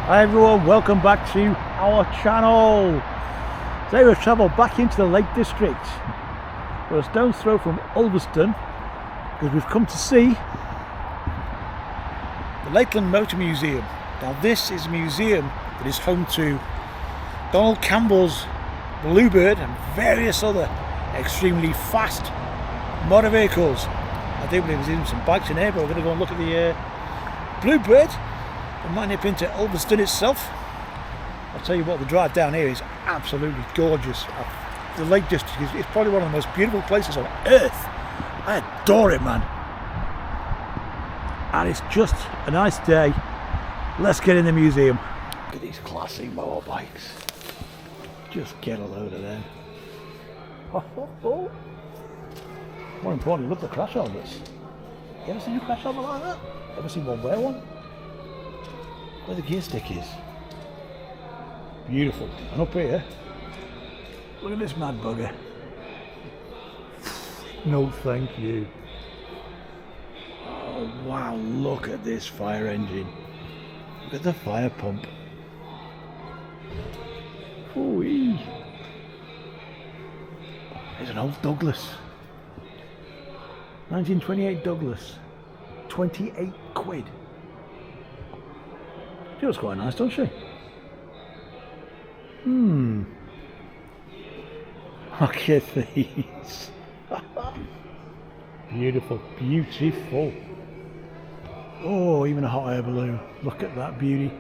Hi everyone, welcome back to our channel. Today we've travelled back into the Lake District. We're a stone's throw from Ulverston because we've come to see the Lakeland Motor Museum. Now this is a museum that is home to Donald Campbell's Bluebird and various other extremely fast motor vehicles. I do believe there's even some bikes in here, but we're going to go and look at the Bluebird. We might nip into Ulverston itself. I'll tell you what, the drive down here is absolutely gorgeous. The Lake District is probably one of the most beautiful places on earth. I adore it, man. And it's just a nice day. Let's get in the museum. Look at these classic motorbikes. Just get a load of them. More importantly, look at the crash helmets. You ever seen a crash helmet like that? Ever seen one wear one? Where the gear stick is. Beautiful. And up here, look at this mad bugger. No thank you. Oh wow, look at this fire engine. Look at the fire pump. Ooh-wee. There's an old Douglas. 1928 Douglas. 28 quid. She looks quite nice, doesn't she? Look at these. Beautiful, beautiful. Oh, even a hot air balloon. Look at that beauty.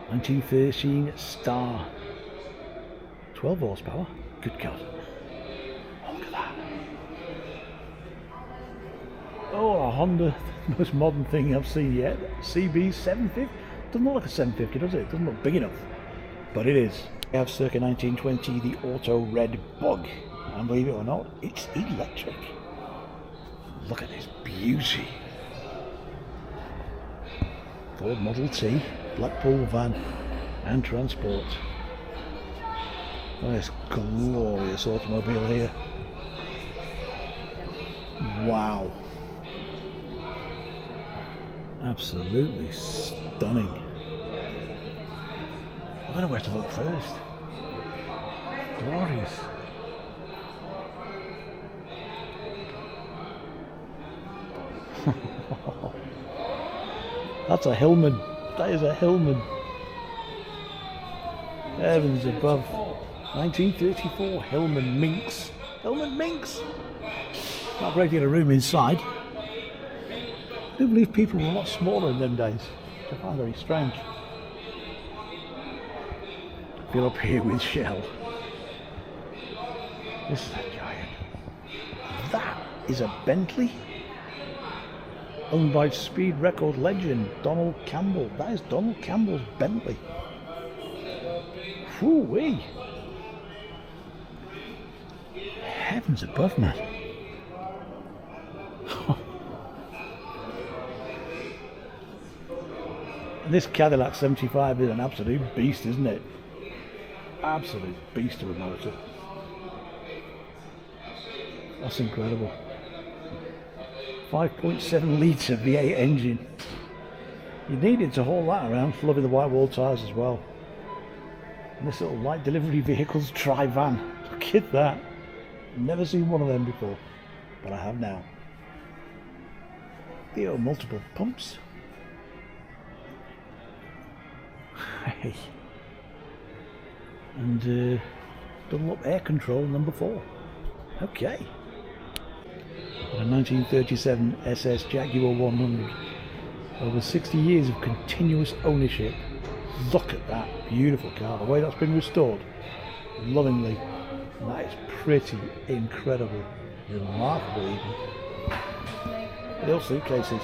1913 Star. 12 horsepower. Good God. Look at that. Oh, a Honda, the most modern thing I've seen yet. CB 750. Doesn't look like a 750, does it? Doesn't look big enough. But it is. We have circa 1920 the Auto Red Bug. And believe it or not, it's electric. Look at this beauty. Ford Model T, Blackpool van and transport. This glorious automobile here. Wow. Absolutely stunning. I don't know where to look first. Glorious. That's a Hillman. That is a Hillman. Heavens above. 1934 Hillman Minx. Hillman Minx. Not a great deal of room inside. I do believe people were a lot smaller in them days, which I find very strange. Feel up here with Shell. This is a giant. That is a Bentley, owned by speed record legend Donald Campbell. That is Donald Campbell's Bentley. Whoo-wee. Heavens above, man. This Cadillac 75 is an absolute beast, isn't it? Absolute beast of a motor. That's incredible. 5.7 litre V8 engine. You needed to haul that around, lovely the white wall tyres as well. And this little light delivery vehicles tri-van. Look at that. Never seen one of them before, but I have now. There are multiple pumps. Hey. And double up air control number 4. Okay. And a 1937 SS Jaguar 100. Over 60 years of continuous ownership. Look at that beautiful car. The way that's been restored. Lovingly. And that is pretty incredible. Remarkable even. Little suitcases.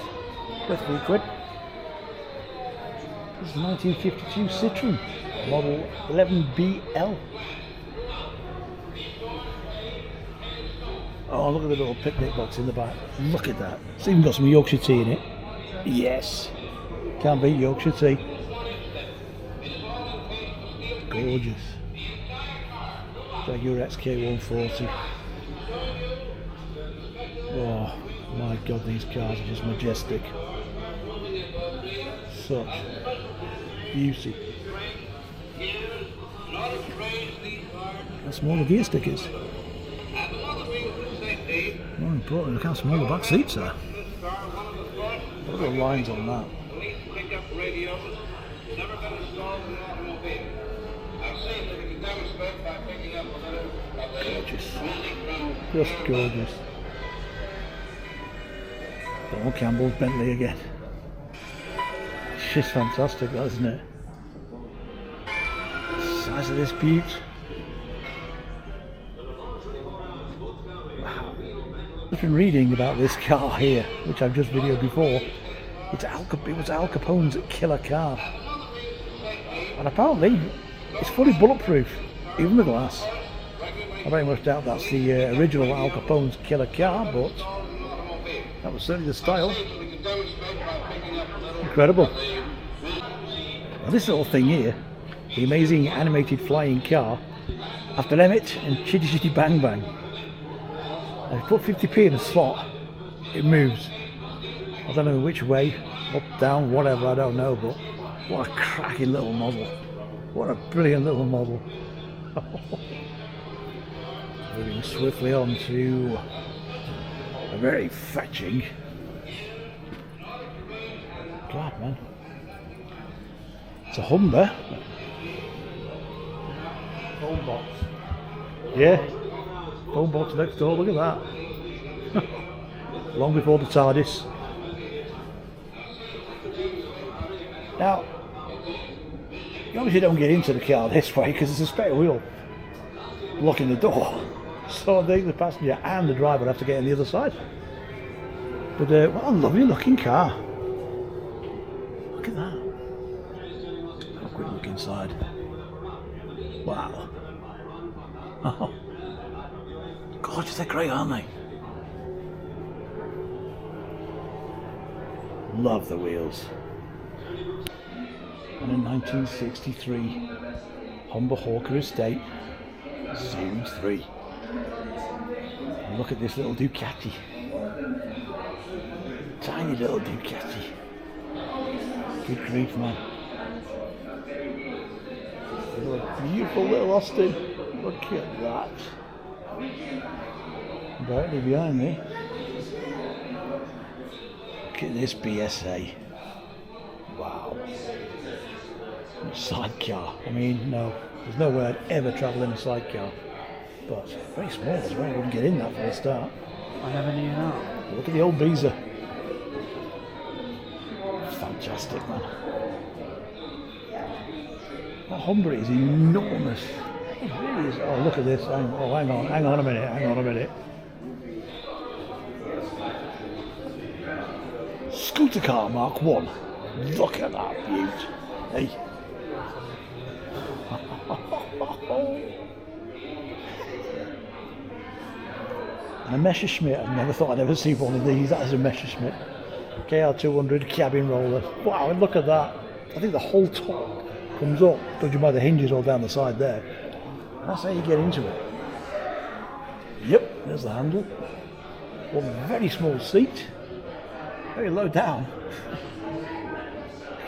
Worth £3. This is a 1952 Citroen, model 11BL. Oh, look at the little picnic box in the back. Look at that. It's even got some Yorkshire tea in it. Yes. Can't beat Yorkshire tea. Gorgeous. Jaguar XK140. Oh, My God, these cars are just majestic. Such beauty. And smaller gear stickers. More important, look how small the back seats are. Look at the lines on that. Gorgeous. Just gorgeous. Donald Campbell's Bentley again. It's just fantastic, that, isn't it? The size of this beaut. Wow. I've been reading about this car here, which I've just videoed before. It was Al Capone's killer car. And apparently, it's fully bulletproof, even the glass. I very much doubt that's the original Al Capone's killer car, but that was certainly the style. Incredible. Now this little thing here, the amazing animated flying car, after Emmett and Chitty Chitty Bang Bang. I put 50p in a slot, it moves. I don't know which way, up, down, whatever, I don't know, but what a cracking little model. What a brilliant little model. Moving swiftly on to a very fetching. God, man. It's a Humber. Phone box. Yeah. Phone box next door, look at that. Long before the TARDIS. Now, you obviously don't get into the car this way because there's a spare wheel blocking the door. So I think the passenger and the driver have to get on the other side. But what a lovely looking car. Look at that. Have a quick look inside. Wow. Oh. Gorgeous, they're great, aren't they? Love the wheels. And in 1963, Humber Hawker Estate, Series 3. And look at this little Ducati. Tiny little Ducati. Good grief, man. What a beautiful little Austin. Look at that. Directly behind me. Look at this BSA. Wow. Sidecar. I mean, no. There's no way I'd ever travel in a sidecar. But very small as well. I wouldn't get in that for a start. I never knew that. Look at the old Beezer. Fantastic, man. That Humber is enormous. It really is. Oh, look at this. Hang on a minute. Scooter car Mark 1. Look at that beaut. Hey. And a Messerschmitt. I've never thought I'd ever see one of these. That is a Messerschmitt. KR200 cabin roller. Wow, look at that. I think the whole top comes up, judging by the hinges all down the side there. That's how you get into it. Yep, there's the handle. One very small seat. Very low down.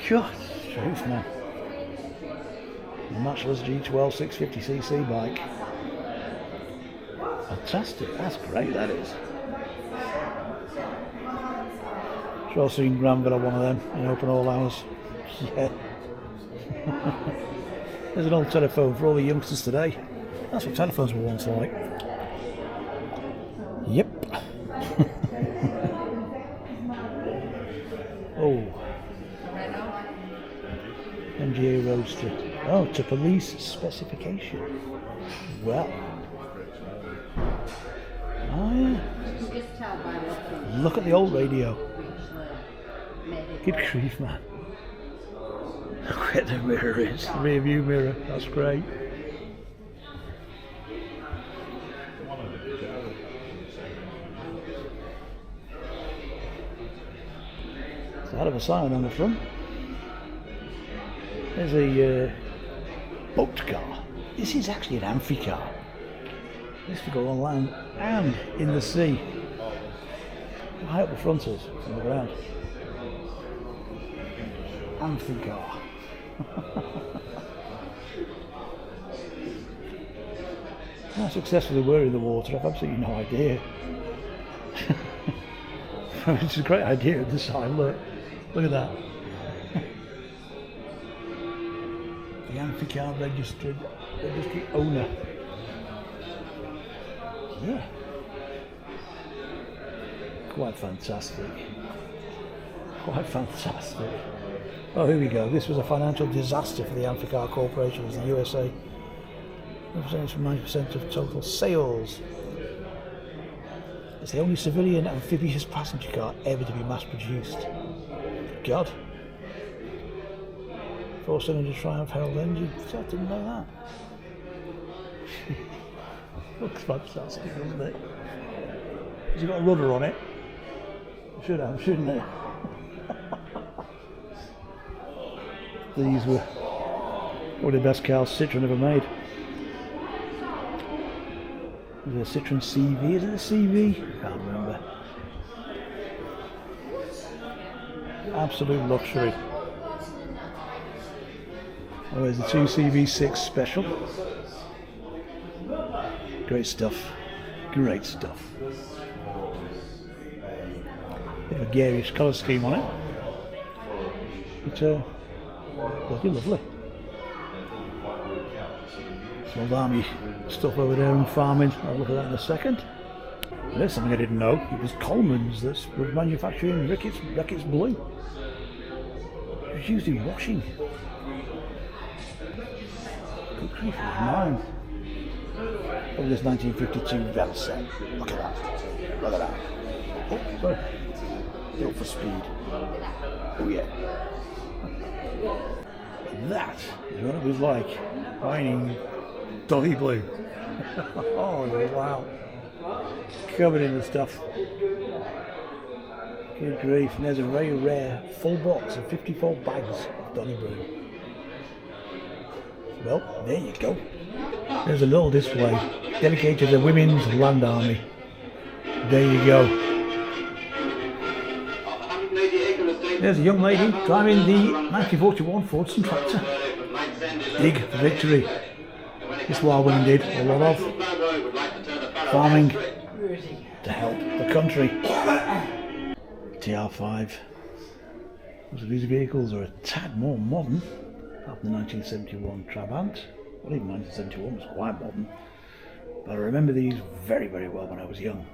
God, truth, man. The matchless G12 650cc bike. Fantastic, that's great, that is. Sure, I've seen Granville on one of them in open all hours. Yeah. There's an old telephone for all the youngsters today. That's what telephones were once like. Yep. Oh. MGA Roadster. Oh, to police specification. Well. Oh yeah. Look at the old radio. Good grief, man. Look where the mirror is. The rear view mirror. That's great. It's a hell of a sign on the front. There's a boat car. This is actually an amphi car. This to go on land and in the sea. How high up the front is from the ground. Amphicar. How successful they were in the water, I've absolutely no idea. It's a great idea at the side, look at that. The Amphicar registry owner. Yeah. Quite fantastic. Quite fantastic. Oh, here we go. This was a financial disaster for the Amphicar Corporation of the USA. Represents 90% of total sales. It's the only civilian amphibious passenger car ever to be mass produced. Good God. 4-cylinder Triumph Herald engine. I didn't know that. Looks fantastic, doesn't it? Has it got a rudder on it? It should have, shouldn't it? These were one of the best cars Citroen ever made. Is it a Citroen CV? Is it a CV? I can't remember. Absolute luxury. Oh, there's the 2 CV6 special. Great stuff. Great stuff. Bit of a garish colour scheme on it. But bloody lovely. Some old army stuff over there and farming. I'll look at that in a second. There's something I didn't know. It was Coleman's that was manufacturing Reckitt's Blue. It was used in washing. Good grief, it was mine. Look at this 1952 Velset. Look at that. Look at that. Oh, sorry. Built for speed. Oh yeah. That is what it was like mining Dolly Blue. Oh wow. Covered in the stuff. Good grief. And there's a very rare full box of 54 bags of Dolly Blue. Well, there you go. There's a little display dedicated to the Women's Land Army. There you go. There's a young lady driving the 1941 Fordson tractor. Dig for victory. This is what our women did a lot of. Farming to help the country. TR5. Most of these vehicles are a tad more modern than the 1971 Trabant. Well, even 1971 was quite modern. But I remember these very, very well when I was young.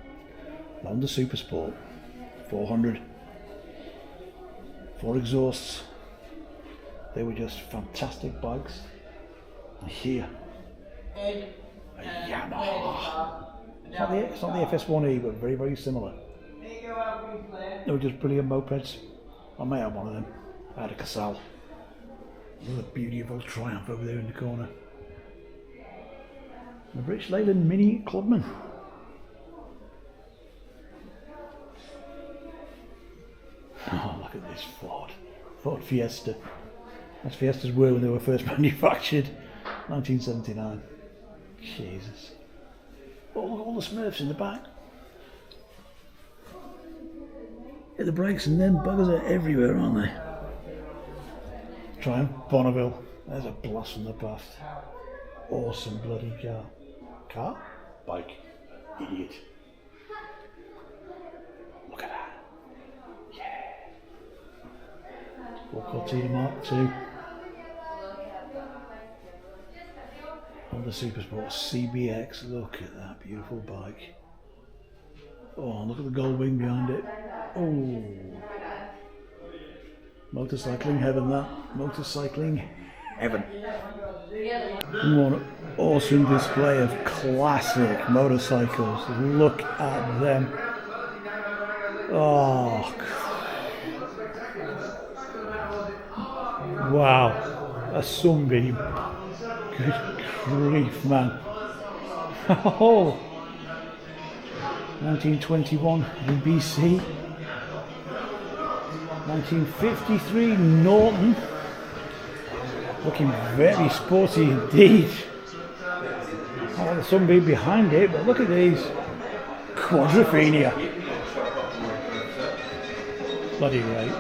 Honda Super Sport 400. 4 exhausts. They were just fantastic bikes. And here, a Yamaha. It's not the FS1E, but very, very similar. They were just brilliant mopeds. I may have one of them. I had a Casal. Another beautiful Triumph over there in the corner. The British Leyland Mini Clubman. Oh, look at this Ford Fiesta. As Fiestas were when they were first manufactured, 1979. Jesus. Oh, look at all the Smurfs in the back. Hit the brakes and then buggers are everywhere, aren't they? Triumph Bonneville. There's a blast from the past. Awesome bloody car. Car? Bike. Idiot. Look at that. Yeah. Ford Cortina Mark II. Honda Super Sport CBX. Look at that beautiful bike. Oh, look at the gold wing behind it. Oh. Motorcycling heaven, that. Motorcycling heaven. One awesome display of classic motorcycles. Look at them. Oh. Wow. A Sunbeam. Good grief, man. Oh. 1921 ABC. 1953 Norton. Looking very sporty indeed. Oh, the Sunbeam behind it, but look at these. Quadrophenia. Bloody great.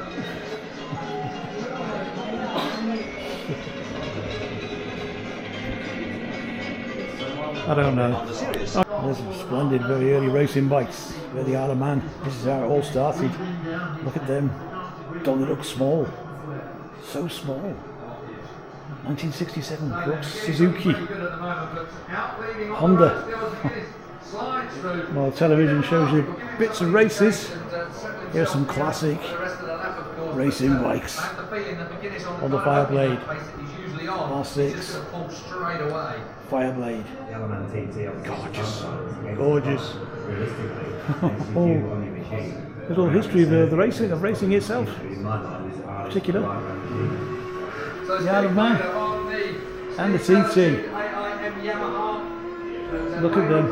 I don't know. There's some splendid, very early racing bikes. Where the Isle of Man. This is how it all started. Look at them. Don't they look small? So small. 1967 Crux, Suzuki, Honda. Well, television shows you bits of races. Here's some classic racing bikes. Honda Fireblade, R6, Fireblade. Gorgeous, gorgeous. Oh, little history of the racing itself, particular. The Isle of Man and the TT. Look at them.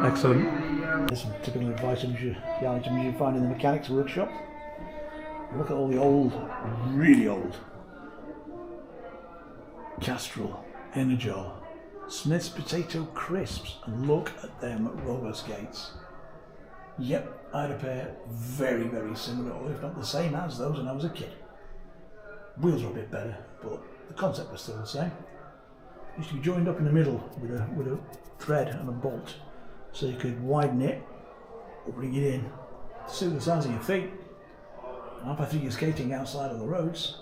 Excellent. There's some typical items you find in the mechanics workshop. Look at all the old, really old Castrol, Energol, Smith's Potato Crisps, and look at them roller skates. Yep, I had a pair very, very similar, or if not the same as those when I was a kid. Wheels were a bit better, but the concept was still the same. It used to be joined up in the middle with a thread and a bolt, so you could widen it or bring it in to suit the size of your feet. And after you're skating outside on the roads,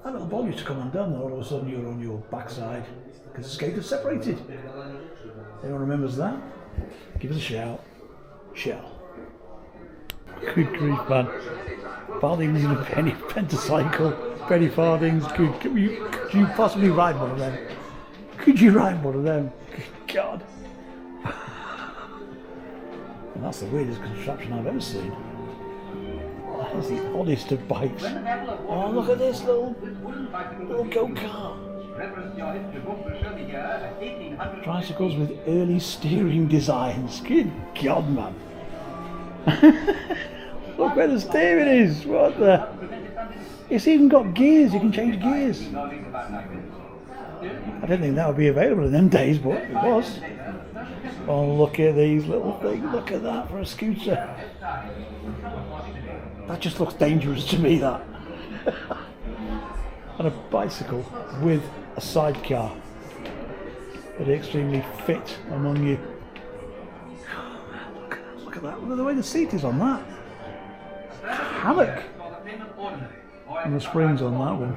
that little ball used to come undone, and all of a sudden you're on your backside because the skate is separated. Anyone remembers that? Give us a shout. Shell. Good grief, man. Farthings in a penny pentacycle, penny farthings. Could you possibly ride one of them? Could you ride one of them? Good God. And that's the weirdest contraption I've ever seen. That is the oddest of bikes. Oh, look at this little go-kart. Tricycles with early steering designs. Good God, man. Look where the steering is. What the? It's even got gears. You can change gears. I didn't think that would be available in them days, but it was. Oh, look at these little things. Look at that for a scooter. That just looks dangerous to me, that. And a bicycle with a sidecar. But extremely fit among you. Look at that. Look at the way the seat is on that. Hammock. And the springs on that one.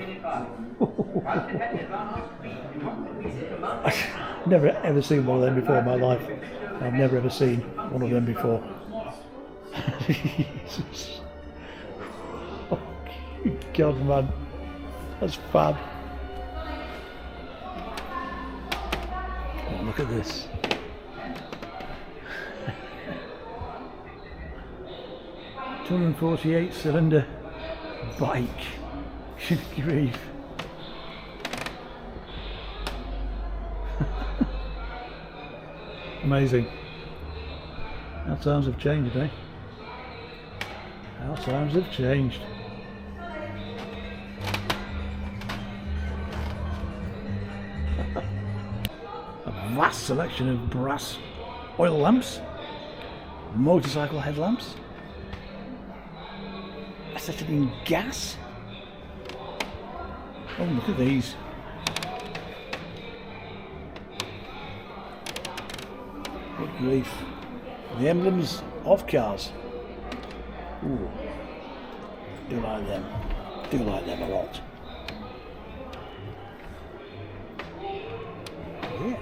I've never ever seen one of them before in my life. I've never ever seen one of them before. Jesus. Oh, God, man. That's fab. Oh, look at this. .248 cylinder bike. Good grief. Amazing. How times have changed, eh? How times have changed. A vast selection of brass oil lamps, motorcycle headlamps, a set of in gas. Oh, look at these. Good grief. The emblems of cars. Ooh. Do like them. Do like them a lot. Yeah.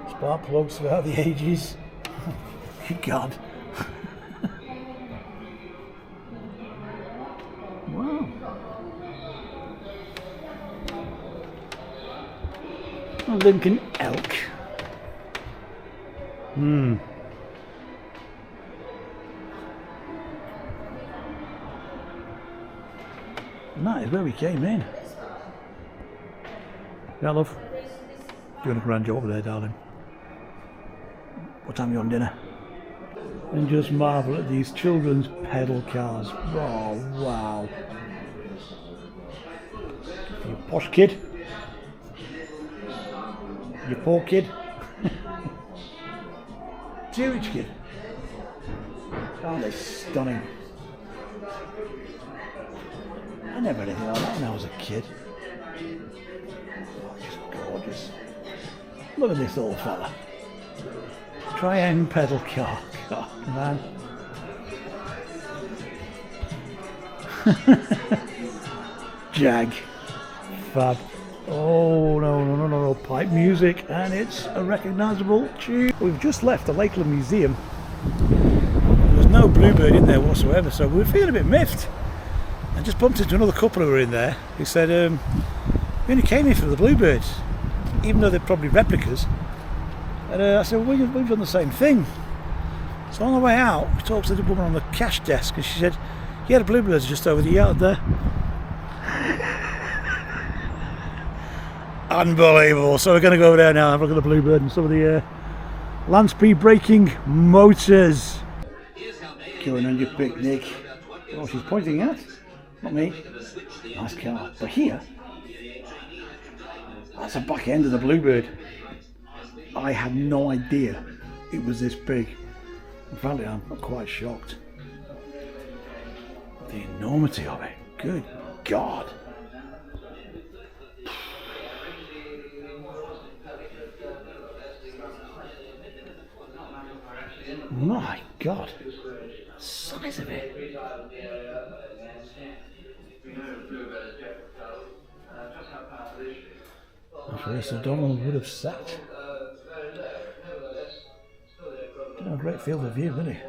Spark plugs throughout the ages. Good God. Wow. A Lincoln Elk. And that is where we came in. Yeah, love. Doing a grand job over there, darling. What time are you on dinner? And just marvel at these children's pedal cars. Oh, wow. You posh kid. You poor kid. Steerage kit. Aren't they stunning? I never had anything like that when I was a kid. Oh, just gorgeous. Look at this old fella. Triang pedal car. God, man. Jag. Fab. Oh no, pipe music, and it's a recognisable tune. We've just left the Lakeland Museum. There's no Bluebird in there whatsoever, so we were feeling a bit miffed. I just bumped into another couple who were in there who said, we only came here for the Bluebirds, even though they're probably replicas. And I said, well, we've done the same thing. So on the way out, we talked to the woman on the cash desk, and she said, yeah, the Bluebirds are just over the yard there. Unbelievable. So we're going to go over there now and have a look at the Bluebird and some of the land speed braking motors. Going on your picnic. Oh, she's pointing at. Not me. Nice car. But here, that's the back end of the Bluebird. I had no idea it was this big. In fact, I'm quite shocked. The enormity of it. Good God. My God, the size of it. That's where Sir Donald would have sat. A great field of view, didn't he?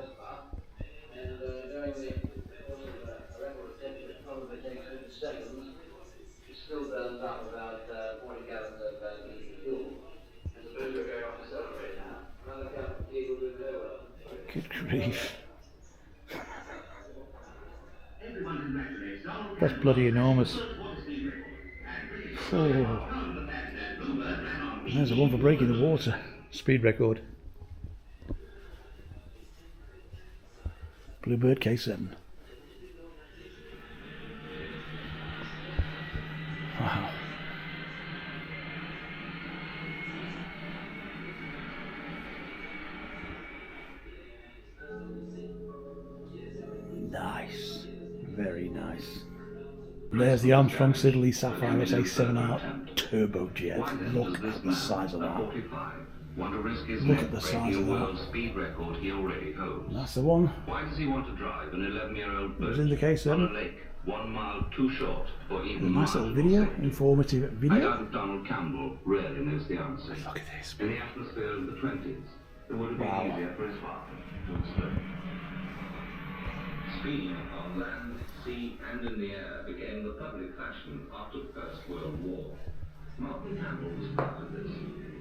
Good grief. That's bloody enormous. Oh. There's the one for breaking the water. Speed record. Bluebird K7. Wow. Nice. Very nice. There's the Armstrong Siddeley Sapphire SA7R turbojet. Look at the size of that. Look at the size of that. Speed record he already holds. That's the one. Why does he want to drive an 11-year-old It was in the K7. on a lake 1 mile too short for even A nice little video, informative I video. doubt if Donald Campbell really knows the answer. Look at this. In the atmosphere of the 20s, it would have been easier for his father to explain. Speed on land, sea and in the air became the public fashion after the First World War. Martin Campbell was part of this.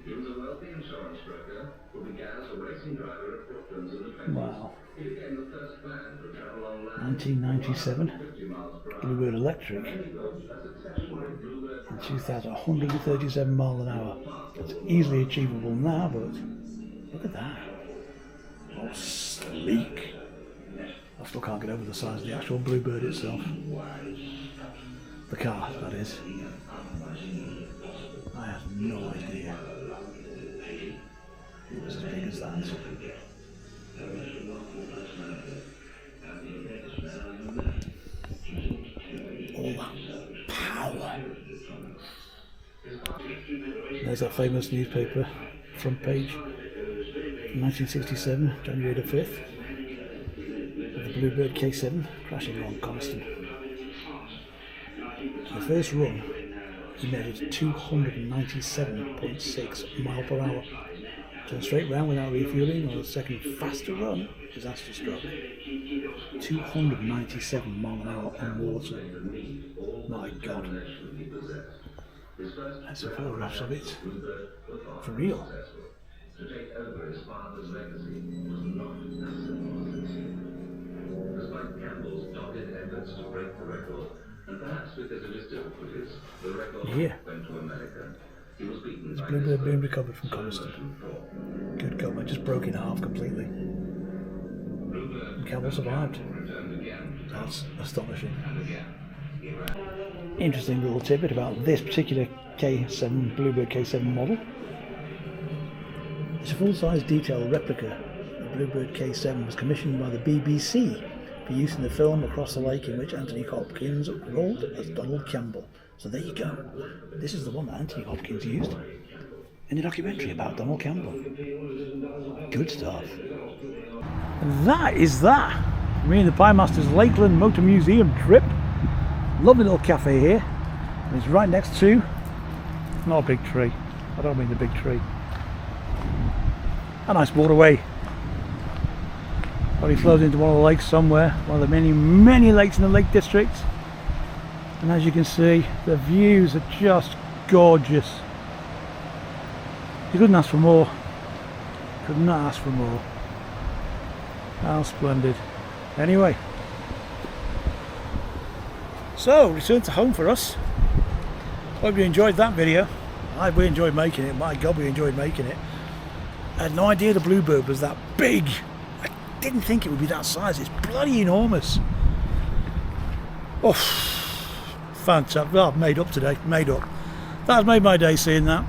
He was a wealthy insurance broker who began as a racing driver at Brooklands in the 20s. Wow. He became the first man to travel on land 1997. 50 miles per hour. Bluebird Electric. In 2000, 137 miles an hour. It's easily achievable now, but look at that. Oh, sleek. I still can't get over the size of the actual Bluebird itself. The car, that is. I have no idea it was as big as that. All that power. There's that famous newspaper front page, 1967, January the 5th. The Bluebird K7 crashing along Coniston. The first run, he measured 297.6 mile per hour. Turned straight round without refueling. On the second faster run, disaster struck. 297 mile an hour on water. My God. That's some photographs of it. For real. To take over his father's legacy was not as simple as this. Despite Campbell's dogged efforts to break the record, and perhaps because of his difficulties, the record went to America. He was beaten by Bluebird being recovered from Coniston. Good God, I just broke in half completely. And Campbell survived. That's astonishing. Interesting little tidbit about this particular K7, Bluebird K7 model. It's a full-size detail replica the Bluebird K7 was commissioned by the BBC for use in the film Across the Lake, in which Anthony Hopkins rolled as Donald Campbell. So there you go. This is the one that Anthony Hopkins used in a documentary about Donald Campbell. Good stuff. And that is that. Me and the Piemasters Lakeland Motor Museum trip. Lovely little cafe here. And it's right next to, not a big tree. I don't mean the big tree. A nice waterway. Probably flows into one of the lakes somewhere. One of the many, many lakes in the Lake District. And as you can see, the views are just gorgeous. You couldn't ask for more. Could not ask for more. How splendid. Anyway. So, return to home for us. Hope you enjoyed that video. We enjoyed making it. My God, we enjoyed making it. I had no idea the Bluebird was that big. I didn't think it would be that size. It's bloody enormous. Oh, fantastic. Well, I've made up today. Made up. That has made my day seeing that.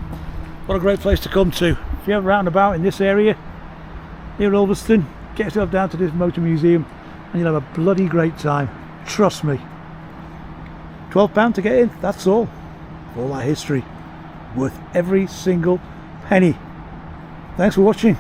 What a great place to come to. If you're round about in this area, near Ulverston, get yourself down to this motor museum and you'll have a bloody great time. Trust me. £12 to get in, that's all. For all that history. Worth every single penny. Thanks for watching.